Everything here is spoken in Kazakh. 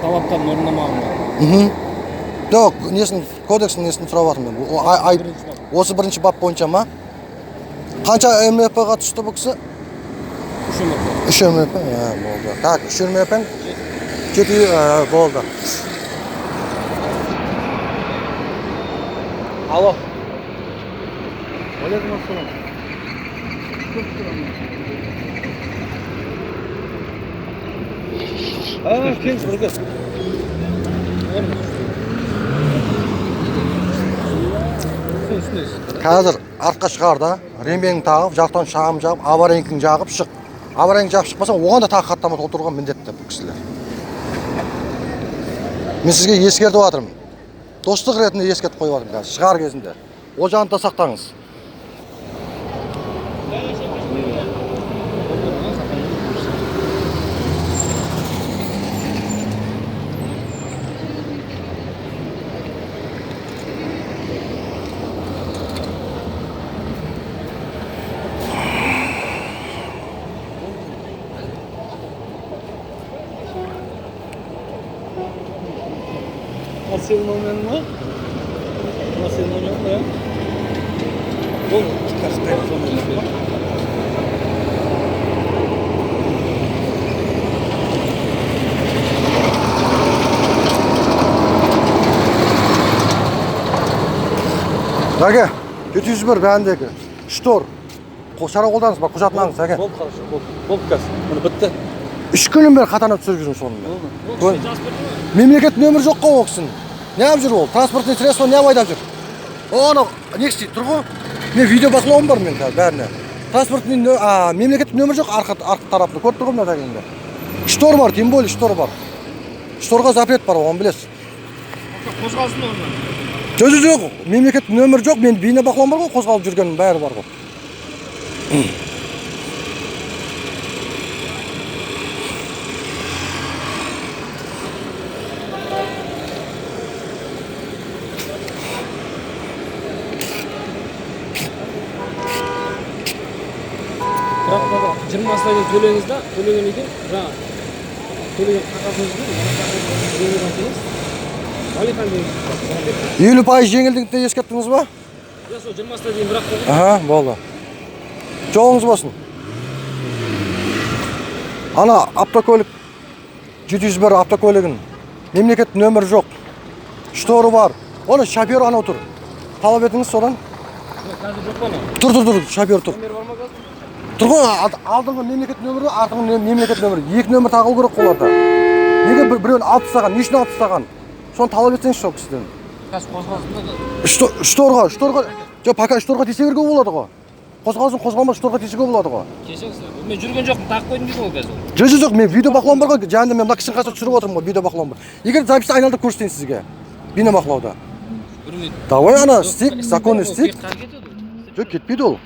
талаптарын орындамаған ба? Жоқ, кодекстің несін сұрап жатырмын мен. Осы бірінші бап бойынша ма? Қанша МФ-ға түсті бұл кісі? 3 МФ, болды. Так, 3 МФ 7 болды. Алло. Алейкум ассалам. Кеңіз бірге. Қазір артқа шығарда, рембеңін тағып, жақтан шағым жағып, аварийкін жағып шық. Аварийкін жағып шықпаса, оған да тағы хаттама отырған міндетті бұл кісілер. Мен сізге ескертіп жатырмын. Достық ретінде ескертіп қойып жатырмын қазір, шығар кезінде. Ол жағын да сақтаңыз. Senin olmayan mı? Senin olmayan mı ya? Olur. Çıkarsın telefonunu yapıyor. Әке, 701 бәріндегі штор. Шара қолданыңыз ба, құжатын алыңыз, әке. Болды, хорошо, болды қазір. Мұны бітті. 3 күннен бері қатарына түсіріп жүрмін сонымен. Мемлекет нөмір жоқ қой ол кісінің. Не алып жүр ол? Транспортный средство не айдап жүр? Оны не істейді, тұр ғой? Мен видео бақылауым бар мен қазір бәріне. Транспортный мемлекет нөмір жоқ арқа тарапында. Көріп тұр ғой мына тәгенде. Штор бар, тем более штор бар. Шторға запрет бар, оны білесіз. Қозғалсын да онда. Жоқ, мемлекет нөмір жоқ, мен бейне бақылауым бар ғой, қозғалып жүргенім бәрі бар ғой. Бірақ 20-стайдан төлеңіз да, төлеген екен, жаңа төлеген қағазыңызды, жеңіл қантыңыз, валихан дейін. 50% жеңілдікті ескерттіңіз ба? Иә, сол 20-стайдан дейін бірақ қойды. Болды. Жолыңыз болсын. Ана автокөлік 701 автокөлігін мемлекет нөмір жоқ. Шторы бар. Оны шофер анау тұр. Талап етіңіз содан. Қазір жоқ па ана? Тұр, шофер тұр. Номер бар ма қазір? Тұр ғой, алдыңғы мемлекет нөмірі, артыңғы мемлекет нөмірі. 2 нөмір тағылу керек оларда. Неге біреуін алып тастаған, не үшін алып тастаған? Соны талап етсеңіз жоқ кісіден. Қазір қозғалсын да. Шторға. Жоқ, пока шторға тисе беруге болады ғой. Қозғалмас шторға тисе болады ғой. Кешіңіз, мен жүрген жоқпын, тағып қойдым дейді ғой қазір. Жоқ, мен видео бақылауым бар ғой, жанында мен мына кісінің қасында түсіріп отырмын ғой, видео бақылауым бар. Егер записьті айналдырып көрсетейін сізге. Бейне бақылауда. Давай ана, стик, законный стик. Жоқ, кетпейді ол.